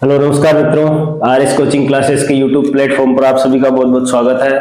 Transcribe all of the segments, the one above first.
Hello नमस्कार मित्रों, RS coaching classes के यूट्यूब प्लेटफॉर्म पर आप सभी का बहुत बहुत स्वागत है।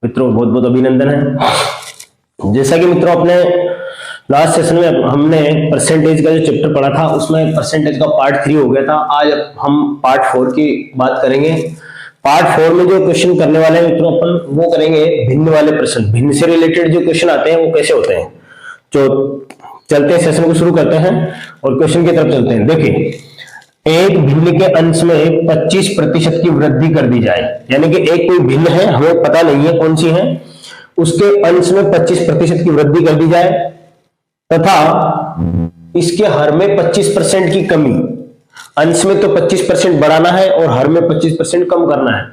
मित्रों बहुत बहुत अभिनंदन है। जैसा कि मित्रों अपने लास्ट सेशन में हमने परसेंटेज का जो चैप्टर पढ़ा था उसमें परसेंटेज का पार्ट 3 हो गया था। आज हम पार्ट 4 की बात करेंगे। पार्ट 4 में जो क्वेश्चन करने वाले हैं मित्रों अपन वो करेंगे भिन्न वाले प्रश्न। भिन्न से रिलेटेड जो क्वेश्चन आते हैं वो कैसे होते हैं। जो चलते हैं सेशन को शुरू करते हैं और क्वेश्चन की तरफ चलते हैं। देखिए, एक भिन्न के अंश में 25% की वृद्धि कर दी जाए, यानी कि एक कोई भिन्न है, हमें पता नहीं है कौन सी है, उसके अंश में 25% की वृद्धि कर दी जाए तथा इसके हर में 25% की कमी। अंश में तो 25% बढ़ाना है और हर में 25% कम करना है।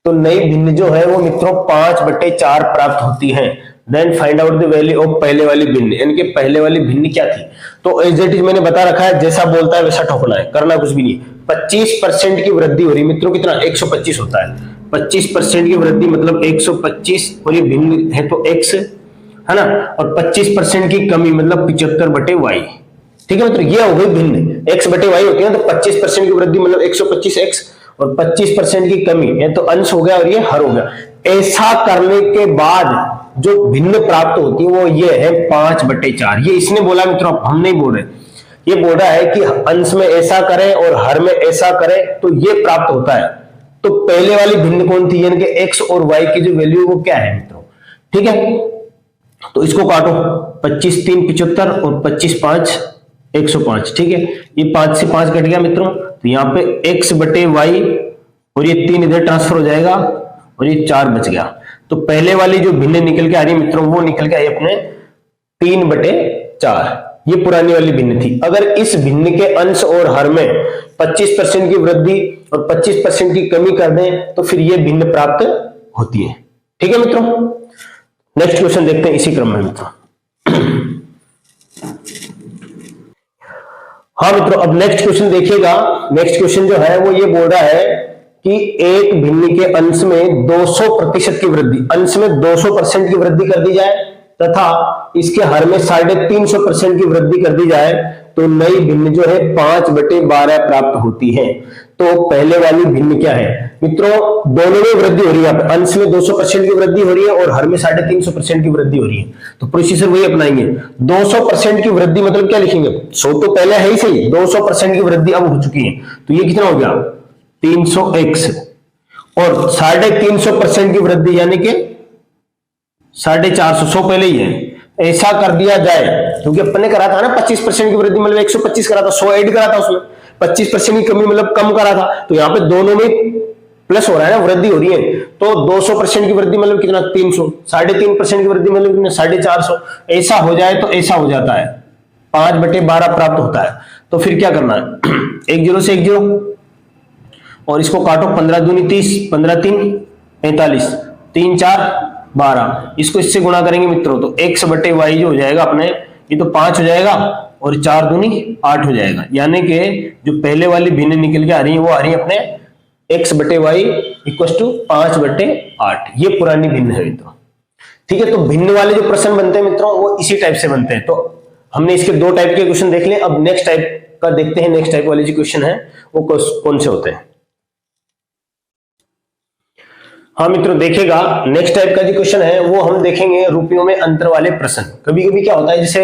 तो नई भिन्न जो है वो मित्रों 5/4 प्राप्त होती है। Then find out the value of पहले वाली भिन्न, यानी कि पहले वाली भिन्न क्या थी। तो एज इट इज मैंने बता रखा है, जैसा बोलता है वैसा ठोकना है, करना कुछ भी नहीं। 25% की वृद्धि हो रही मित्रों, कितना 125 होता है। 25% की वृद्धि मतलब 125, और ये भिन्न है तो x है ना, और 25% की कमी मतलब 75/y। ठीक है मित्रों, ये हो गई भिन्न, x/y होती है। तो 25% की वृद्धि मतलब 125x और 25% की कमी, ये तो अंश हो गया और ये हर हो गया। ऐसा करने के बाद जो भिन्न प्राप्त होती है वो ये है 5/4। ये इसने बोला मित्रों, हम नहीं बोल रहे। ये बोल रहा है कि अंश में ऐसा करें और हर में ऐसा करें तो ये प्राप्त होता है। तो पहले वाली भिन्न कौन थी, यानी कि x और y की जो वैल्यू वो क्या है मित्रों। ठीक है, तो इसको काटो, 25 3 75 और 25 5 105। ठीक है, ये 5 से 5 कट गया मित्रों, तो यहाँ पे x/y और ये 3 इधर ट्रांसफर हो जाएगा और ये 4 बच गया। तो पहले वाली जो भिन्न निकल के आ रही है मित्रों वो निकल के आई अपने 3/4। ये पुरानी वाली भिन्न थी। अगर इस भिन्न के अंश और हर में 25% की वृद्धि और 25% की कमी कर दें तो फिर ये भिन्न प्राप्त होती है। ठीक है मित्रों, नेक्स्ट क्वेश्चन देखते हैं इसी क्रम में मित्रों। हाँ मित्रों, अब नेक्स्ट क्वेश्चन देखिएगा। नेक्स्ट क्वेश्चन जो है वो ये बोल रहा है कि एक भिन्न के अंश में 200% की वृद्धि, अंश में 200% की वृद्धि कर दी जाए तथा इसके हर में 350% की वृद्धि कर दी जाए तो नई भिन्न जो है 5/12 प्राप्त होती है। तो पहले वाली भिन्न क्या है मित्रों, दोनों में वृद्धि हो रही है। अंश में 200% की वृद्धि हो रही है और हर में 350% की वृद्धि हो रही है। तो प्रोसीजर वही अपनाएंगे। 200% की वृद्धि मतलब क्या लिखेंगे, 100 तो पहले है ही सही, 200% की वृद्धि अब हो चुकी है। तो ये कितना हो गया 300x और 350% की वृद्धि यानी कि 450, 100 पहले ही है। ऐसा कर दिया जाए, क्योंकि अपन ने करा था ना 25% की वृद्धि मतलब 125 करा था, 100 ऐड करा था उसमें, 25% की कमी मतलब कम करा था। तो यहाँ पे दोनों में प्लस हो रहा है ना, वृद्धि हो रही है। तो 200% की वृद्धि मतलब कितना 300, 3.5% की वृद्धि मतलब कितना 450। ऐसा हो जाए तो ऐसा हो जाता है, 5/12 प्राप्त होता है। तो फिर क्या करना है, 1 0 से 1 0 और इसको काटो, 15 दूनी 30, 15 3 45, 3 4 12। इसको इससे गुणा करेंगे मित्रों तो x/y जो हो जाएगा अपने, ये तो 5 हो जाएगा और 4 दूनी 8 हो जाएगा। यानी कि जो पहले वाली भिन्न निकल के आ रही है वो आ रही है अपने x/y = 5/8। ये पुरानी भिन्न है मित्रों। ठीक है, तो भिन्न वाले जो प्रश्न बनते हैं मित्रों वो इसी टाइप से बनते हैं। तो हमने इसके 2 टाइप के क्वेश्चन देख लिए। अब नेक्स्ट टाइप का देखते हैं। नेक्स्ट टाइप वाले जो क्वेश्चन है वो कौन से होते हैं। हाँ मित्रों देखिएगा, नेक्स्ट टाइप का जो क्वेश्चन है वो हम देखेंगे रुपयों में अंतर वाले प्रश्न। कभी कभी क्या होता है, जैसे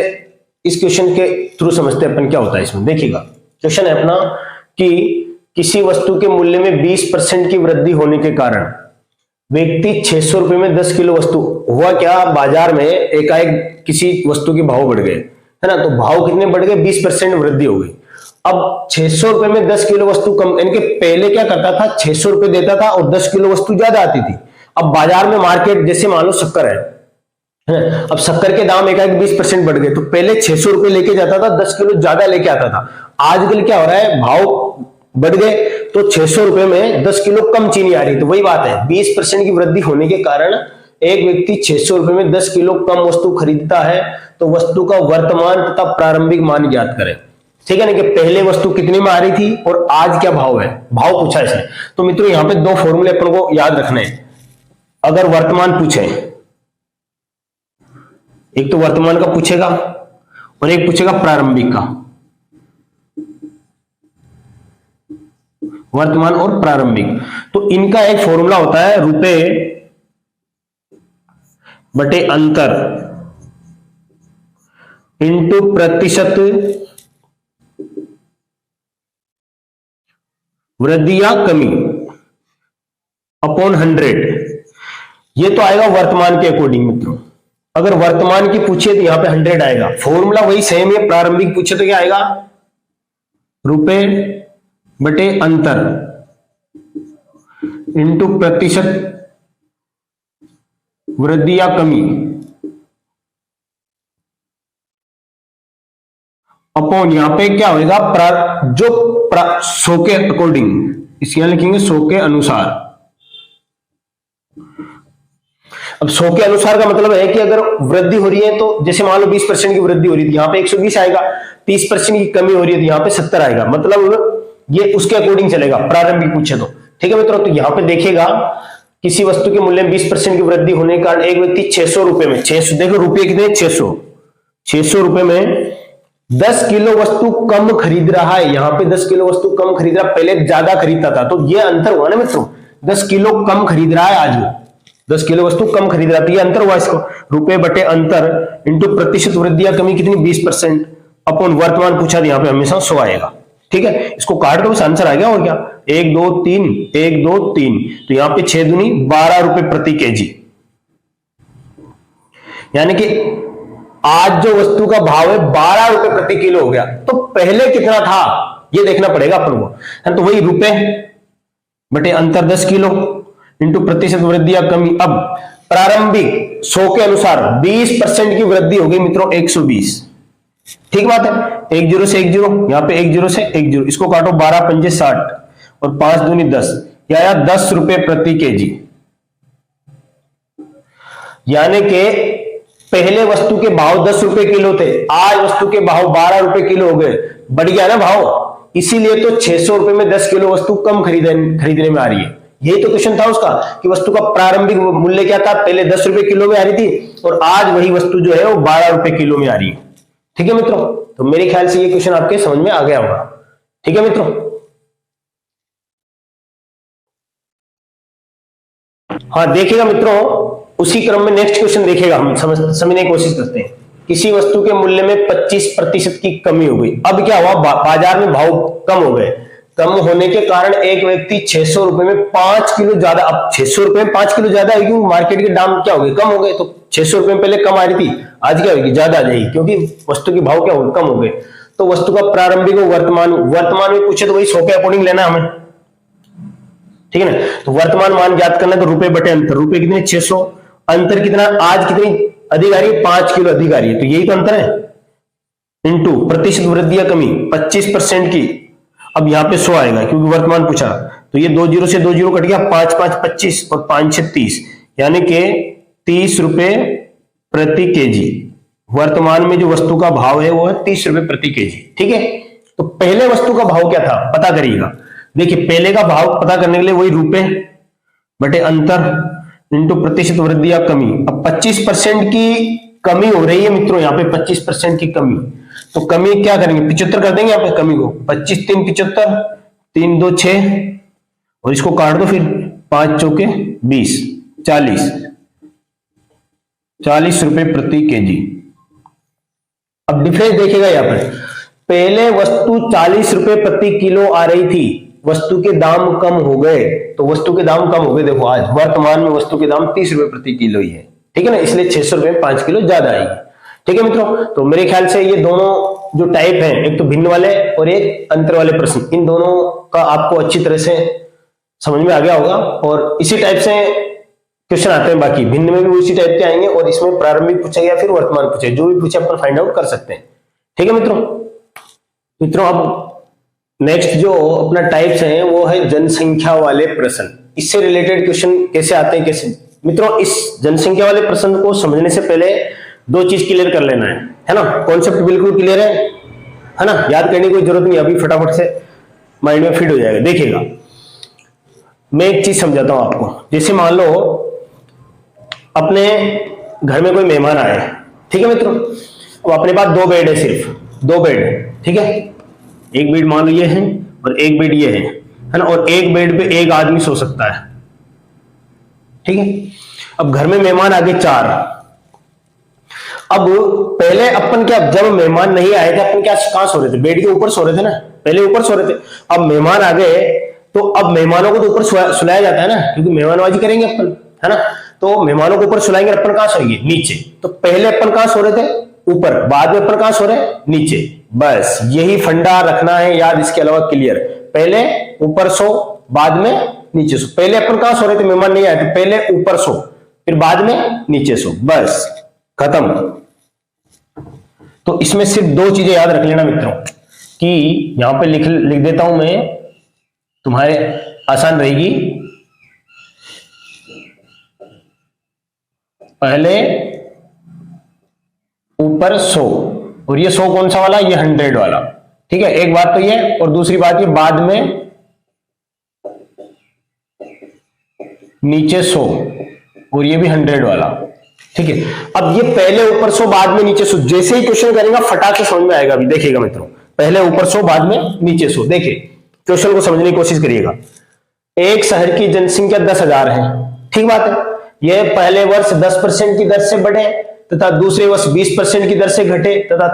इस क्वेश्चन के थ्रू समझते हैं अपन क्या होता है इसमें। देखिएगा, क्वेश्चन है अपना कि किसी वस्तु के मूल्य में 20% की वृद्धि होने के कारण व्यक्ति 600 रुपए में 10 किलो वस्तु, हुआ क्या बाजार में एकाएक किसी वस्तु के भाव बढ़ गए, है ना। तो भाव कितने बढ़ गए, 20% वृद्धि हो गई। अब 600 रुपए में 10 किलो वस्तु कम, यानी कि पहले क्या करता था 600 रुपए देता था और 10 किलो वस्तु ज्यादा आती थी। अब बाजार में मार्केट, जैसे मान लो शक्कर है, अब शक्कर के दाम एकाएक 20% बढ़ गए। तो पहले 600 रुपए लेके जाता था, 10 किलो ज्यादा लेके आता था। आजकल क्या हो रहा है, भाव बढ़ गए तो 600 रुपए में 10 किलो कम चीनी आ रही है। तो वही बात है, 20% की वृद्धि होने के कारण एक व्यक्ति 600 रुपए में 10 किलो कम वस्तु खरीदता है। तो वस्तु का वर्तमान तथा प्रारंभिक मान ज्ञात करें। ठीक है ना, कि पहले वस्तु कितने में आ रही थी और आज क्या भाव है, भाव पूछा इसने। तो मित्रों यहाँ पे 2 फॉर्मूले अपन को याद रखने हैं। अगर वर्तमान पूछे, एक तो वर्तमान का पूछेगा और एक पूछेगा प्रारंभिक का। वर्तमान और प्रारंभिक। तो इनका एक फॉर्मूला होता है रुपए बटे अंतर इंटू प्रतिशत वृद्धि या कमी अपॉन 100। ये तो आएगा वर्तमान के अकॉर्डिंग मित्रों। अगर वर्तमान की पूछे तो यहां पे 100 आएगा। फॉर्मूला वही सेम है, प्रारंभिक पूछे तो क्या आएगा, रुपए बटे अंतर इंटू प्रतिशत वृद्धि या कमी अपॉन यहां पे क्या होगा, जो 100 के अकॉर्डिंग, इसके यहां लिखेंगे 100 के अनुसार। अब 100 के अनुसार का मतलब है कि अगर वृद्धि हो रही है तो जैसे मान लो 20% की वृद्धि हो रही है, यहां पे 120 आएगा। 30% की कमी हो रही है तो यहां पे 70 आएगा। मतलब ये उसके अकॉर्डिंग चलेगा, प्रारंभिक पूछे तो। ठीक है मित्रों, तो यहां पे देखिएगा किसी वस्तु के मूल्य में 20% की वृद्धि होने के कारण एक व्यक्ति 600 रुपए में, 600 देखो रुपये कितने, 600 रुपए में 10 किलो वस्तु कम खरीद रहा है। यहां पे 10 किलो वस्तु कम खरीद रहा है, पहले ज्यादा खरीदता था, तो ये अंतर हुआ ना मित्रों। 10 किलो कम खरीद रहा है आज वो, 10 किलो वस्तु कम खरीद रहा है, तो ये अंतर हुआ इसको। रुपए बटे अंतर इंटू प्रतिशत वृद्धि या कमी कितनी, 20% अपॉन वर्तमान पूछा, यहाँ पे हमेशा 100 आएगा। ठीक है, इसको काट दो, आंसर आ गया। और क्या, 1 2 3 1 2 3, तो यहाँ पे 6 दूनी 12 रुपए प्रति केजी। यानी कि आज जो वस्तु का भाव है 12 रुपए प्रति किलो हो गया। तो पहले कितना था ये देखना पड़ेगा अपन को। तो वही रुपए बटे अंतर 10 किलो इंटू प्रतिशत वृद्धि या कमी। अब प्रारंभिक 100 के अनुसार 20% की वृद्धि होगी मित्रों, 120। ठीक बात है, 1 0 से 1 0, यहाँ पे 1 0 से 1 0, इसको काटो, 12 पंजे 60 और 5 दूनी 10, या 10 रुपए प्रति केजी। यानी कि पहले वस्तु के भाव 10 रुपए किलो थे, आज वस्तु के भाव 12 रुपए किलो हो गए, बढ़ गया ना भाव। इसीलिए तो 600 रुपए में 10 किलो वस्तु कम खरीदने में आ रही है। यही तो क्वेश्चन था उसका कि वस्तु का प्रारंभिक मूल्य क्या था, पहले 10 रुपए किलो में आ रही थी और आज वही वस्तु जो है वो 12 रुपए किलो में आ रही है। ठीक है मित्रों, तो मेरे ख्याल से ये क्वेश्चन आपके समझ में आ गया होगा। ठीक है मित्रों, हाँ देखिएगा मित्रों, उसी क्रम में नेक्स्ट क्वेश्चन देखिएगा, हम समझने की कोशिश करते हैं। किसी वस्तु के मूल्य में 25% की कमी हो गई। अब क्या हुआ, बाजार में भाव कम हो गए। कम होने के कारण एक व्यक्ति 600 रुपए में 5 किलो ज्यादा, अब 600 रुपए में 5 किलो ज्यादा है क्योंकि मार्केट के दाम क्या हो गए, कम हो गए। तो 600 रुपए में पहले कम आ रही थी, आज क्या होगी, ज्यादा आ जाएगी क्योंकि वस्तु के भाव क्या हो गए, कम हो गए। तो वस्तु का प्रारंभिक वर्तमान में पूछे तो वही 100 के अकॉर्डिंग लेना हमें। ठीक है ना, तो वर्तमान मान ज्ञात करना, तो रुपए बटे अंतर, रुपए कितने 600, अंतर कितना, आज कितनी अधिक आ रही है, 5 किलो अधिक आ रही है, तो यही तो अंतर है। इंटू प्रतिशत वृद्धि या कमी 25% की, अब यहाँ पे 100 आएगा क्योंकि वर्तमान पूछा, तो ये 2 0 से 2 0 कट गया, 5 5 25 और 5 6 30, यानी कि 30 रुपए प्रति केजी। वर्तमान में जो वस्तु का भाव है वो है 30 रुपए प्रति केजी। ठीक है, तो पहले वस्तु का भाव क्या था पता करिएगा। देखिए पहले का भाव पता करने के लिए वही रुपए बटे अंतर इंटू प्रतिशत वृद्धि या कमी। अब 25% की कमी हो रही है मित्रों, यहाँ पे 25% की कमी, तो कमी क्या करेंगे, 75 कर देंगे यहाँ पे कमी को, 25 3 75, 3 2 6 और इसको काट दो फिर, 5 चौके 20, 40 रुपए प्रति केजी। अब डिफरेंस देखिएगा यहाँ पर, पहले वस्तु 40 रुपए प्रति किलो आ रही थी, वस्तु के दाम कम हो गए, तो वस्तु के दाम कम हो गए। देखो आज वर्तमान में वस्तु के दाम 30 रुपए प्रति किलो ही है। ठीक है ना, इसलिए 600 रुपए में 5 किलो ज्यादा आएगी। ठीक है मित्रों, तो मेरे ख्याल से ये दोनों जो टाइप हैं, एक तो भिन्न वाले और एक अंतर वाले प्रश्न, इन दोनों का आपको अच्छी तरह से समझ में आ गया होगा। और इसी टाइप से क्वेश्चन आते हैं बाकी, भिन्न में भी उसी टाइप के आएंगे और इसमें प्रारंभिक पूछा गया फिर वर्तमान पूछे, जो भी पूछे अपन फाइंड आउट कर सकते हैं। ठीक है मित्रों, अब नेक्स्ट जो अपना टाइप्स हैं वो है जनसंख्या वाले प्रश्न। इससे रिलेटेड क्वेश्चन कैसे आते हैं, कैसे मित्रों, इस जनसंख्या वाले प्रश्न को समझने से पहले 2 चीज क्लियर कर लेना है ना। कॉन्सेप्ट बिल्कुल क्लियर है ना, याद करने की कोई जरूरत नहीं, अभी फटाफट से माइंड में फिट हो जाएगा। देखिएगा मैं एक चीज समझाता हूं आपको। जैसे मान लो अपने घर में कोई मेहमान आए, ठीक है मित्रों, अब अपने पास 2 बेड है, सिर्फ 2 बेड, ठीक है, एक बेड मान लो ये है और एक बेड ये है। है ना, और एक बेड पे एक आदमी सो सकता है, ठीक है। अब घर में मेहमान आ गए 4। अब पहले अपन क्या, जब मेहमान नहीं आए थे अपन क्या कहां सो रहे थे, बेड के ऊपर सो रहे थे ना, पहले ऊपर सो रहे थे। अब मेहमान आ गए तो अब मेहमानों को तो ऊपर सुलाया जाता है ना, क्योंकि मेहमानबाजी करेंगे अपन, है ना, तो मेहमानों को ऊपर सुलाएंगे, अपन कहां सोएंगे, नीचे। तो पहले अपन कहां सो रहे थे, ऊपर, बाद में अपन कहां सो रहे, नीचे। बस यही फंडा रखना है याद, इसके अलावा क्लियर। पहले ऊपर सो, बाद में नीचे सो। पहले अपन कहां सो रहे थे, मेहमान नहीं आए तो पहले ऊपर सो, फिर बाद में नीचे सो, बस खत्म। तो इसमें सिर्फ 2 चीजें याद रख लेना मित्रों, कि यहां पे लिख देता हूं मैं, तुम्हारे आसान रहेगी। पहले ऊपर सो, और ये सो कौन सा वाला, ये 100 वाला, ठीक है। एक बात तो ये, और दूसरी बात ये बाद में नीचे सो, और ये भी 100 वाला, ठीक है। अब ये पहले ऊपर सो बाद में नीचे सो, जैसे ही क्वेश्चन करेंगे फटाक से समझ में आएगा। अभी देखिएगा मित्रों, पहले ऊपर सो बाद में नीचे सो। देखिए क्वेश्चन को समझने की कोशिश करिएगा। एक शहर की जनसंख्या 10,000 है, ठीक बात है। यह पहले वर्ष 10% की दर से बढ़े तथा दूसरे वर्ष 20% की दर से घटे तथा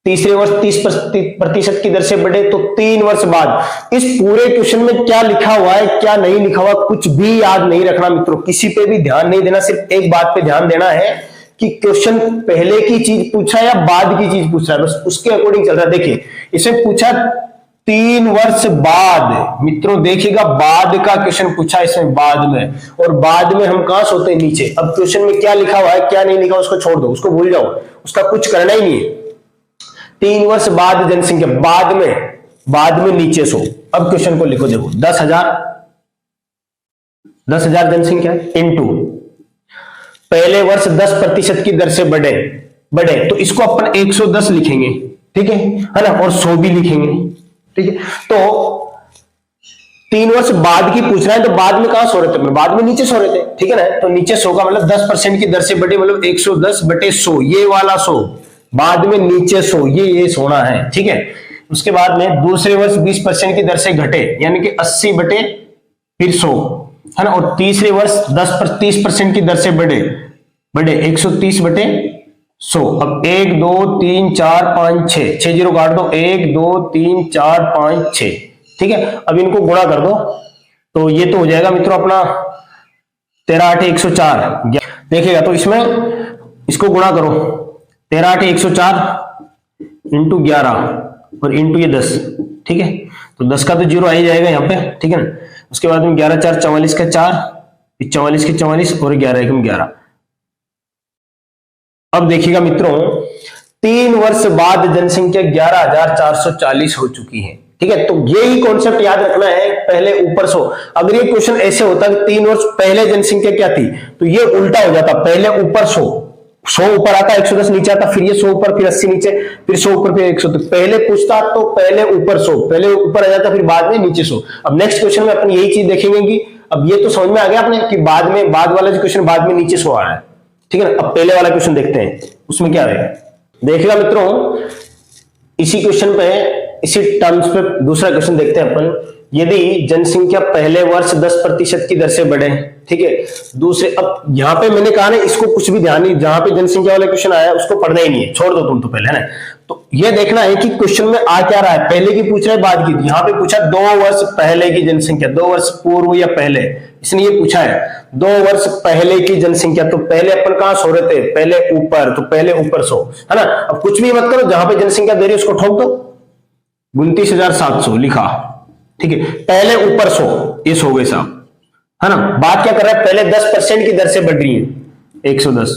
तीसरे वर्ष 30% की दर से बढ़े, तो 3 वर्ष बाद। इस पूरे क्वेश्चन में क्या लिखा हुआ है क्या नहीं लिखा हुआ कुछ भी याद नहीं रखना मित्रों, किसी पे भी ध्यान नहीं देना, सिर्फ एक बात पे ध्यान देना है कि क्वेश्चन पहले की चीज पूछा या बाद की चीज पूछ रहा है, बस उसके अकॉर्डिंग चल रहा है। देखिए इसमें पूछा 3 वर्ष बाद, मित्रों देखिएगा बाद का क्वेश्चन पूछा इसमें, बाद में, और बाद में हम कहां सोते हैं, नीचे। अब क्वेश्चन में क्या लिखा हुआ है क्या नहीं लिखा उसको छोड़ दो, उसको भूल जाओ, उसका कुछ करना ही नहीं है। 3 वर्ष बाद जनसंख्या, बाद में नीचे सो। अब क्वेश्चन को लिखो, देखो 10,000 जनसंख्या इनटू पहले वर्ष 10% की दर से बढ़े, तो इसको अपन 110 लिखेंगे, ठीक है ना, और 100 भी लिखेंगे, ठीक है। तो 3 वर्ष बाद की पूछ रहा है, तो बाद में कहां सो रहे थे, बाद में नीचे सो रहे थे, ठीक है ना। तो नीचे सो का मतलब 10% की दर से बढ़े, मतलब 110/100, ये वाला 100, बाद में नीचे सो, ये सोना है, ठीक है। उसके बाद में दूसरे वर्ष 20% की दर से घटे, यानी कि 80/100, है ना, और तीसरे वर्ष 30% की दर से बढ़े 130/100। अब 1 2 3 4 5 6, 6 जीरो काट दो, 1 2 3 4 5 6, ठीक है। अब इनको गुणा कर दो, तो ये तो हो जाएगा मित्रों अपना 13 8 104। देखिएगा तो इसमें इसको गुणा करो, 13 8 104 इंटू 11 और इंटू ये 10, ठीक है। तो 10 का तो जीरो आ ही जाएगा यहाँ पे, ठीक है ना। उसके बाद में 11 4 44 का 4, 44 के 44 और 11 1 11। अब देखिएगा मित्रों 3 वर्ष बाद जनसंख्या 11,440 हो चुकी है, ठीक है। तो यही कॉन्सेप्ट याद रखना है, पहले ऊपर सो। अगर ये क्वेश्चन ऐसे होता कि 3 वर्ष पहले जनसंख्या क्या थी, तो ये उल्टा हो जाता, पहले ऊपर 100 ऊपर आता, 110 नीचे आता, फिर ये 100 ऊपर, फिर 80 नीचे, फिर 100 ऊपर, फिर 100। तो पहले पूछता तो पहले ऊपर 100, पहले ऊपर आ जाता, फिर बाद में नीचे 100। अब नेक्स्ट क्वेश्चन में अपन यही चीज देखेंगे कि अब ये तो समझ में आ गया अपने कि बाद वाला जो क्वेश्चन बाद में नीचे 100 आ रहा है, ठीक है ना। अब पहले वाला क्वेश्चन देखते हैं उसमें क्या रहेगा। देखिएगा मित्रों इसी क्वेश्चन पे, इसी टर्म्स पे दूसरा क्वेश्चन देखते हैं अपन। यदि जनसंख्या पहले वर्ष 10% की दर से बढ़े, ठीक है, दूसरे, अब यहां पे मैंने कहा ना इसको कुछ भी ध्यान नहीं, जहां पे जनसंख्या वाला क्वेश्चन आया उसको पढ़ना ही नहीं है, छोड़ दो तुम तो पहले, है ना। तो ये देखना है कि क्वेश्चन में आ क्या रहा है, पहले की पूछ रहा है बाद की। यहां पे पूछा 2 वर्ष पहले की जनसंख्या, 2 वर्ष पूर्व या पहले, इसने ये पूछा है 2 वर्ष पहले की जनसंख्या। तो पहले अपन कहां सो रहे थे, पहले ऊपर, तो पहले ऊपर सो, है ना। अब कुछ भी मत करो, जहां पे जनसंख्या दे रही है उसको ठोक दो, 29,700 लिखा, ठीक है। पहले ऊपर 100, ये 100 गए साहब, है ना। बात क्या कर रहा है, पहले 10% की दर से बढ़ रही है 110,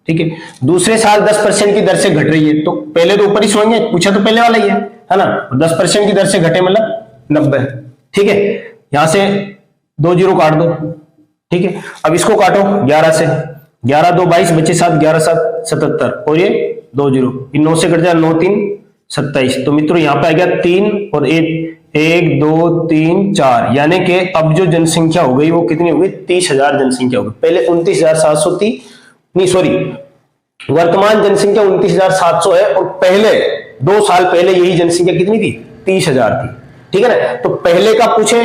ठीक है। दूसरे साल 10% की दर से घट रही है, तो पहले तो ऊपर ही सोएंगे, पूछा तो पहले वाला ही है ना। 10% की दर से घटे मतलब 90, ठीक है। यहां से 2 जीरो काट दो, ठीक है। अब इसको काटो 11 से, 11 2 22 बचे 7, 11 7 77, और ये 2 जीरो, 9 से कट जाए 9 3 27। तो मित्रों यहां पे आ गया 3 और 1 2 3 4, यानी कि अब जो जनसंख्या हो गई वो कितनी हो गई, 30,000 जनसंख्या हो गई। पहले 29,700 थी, नहीं सॉरी, वर्तमान जनसंख्या 29,700 है, और पहले 2 साल पहले यही जनसंख्या कितनी थी, 30,000 थी, ठीक है ना। तो पहले का पूछे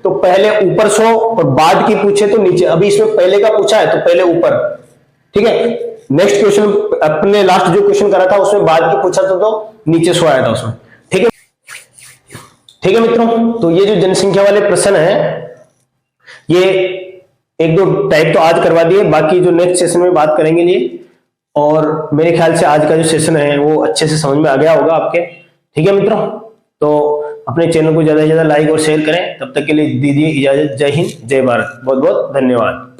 तो पहले ऊपर 100 और बाद की पूछे तो नीचे। अभी इसमें पहले का पूछा है तो पहले ऊपर, ठीक है। नेक्स्ट क्वेश्चन अपने लास्ट जो क्वेश्चन करा था उसमें बाद की पूछा था तो नीचे 100 आया था उसमें, ठीक है। ठीक है मित्रों, तो ये जो जनसंख्या वाले प्रश्न है ये 1-2 टाइप तो आज करवा दिए, बाकी जो नेक्स्ट सेशन में बात करेंगे लिए। और मेरे ख्याल से आज का जो सेशन है वो अच्छे से समझ में आ गया होगा आपके, ठीक है मित्रों। तो अपने चैनल को ज्यादा से ज्यादा लाइक और शेयर करें। तब तक के लिए दीजिए इजाजत। जय हिंद, जय भारत, बहुत बहुत धन्यवाद।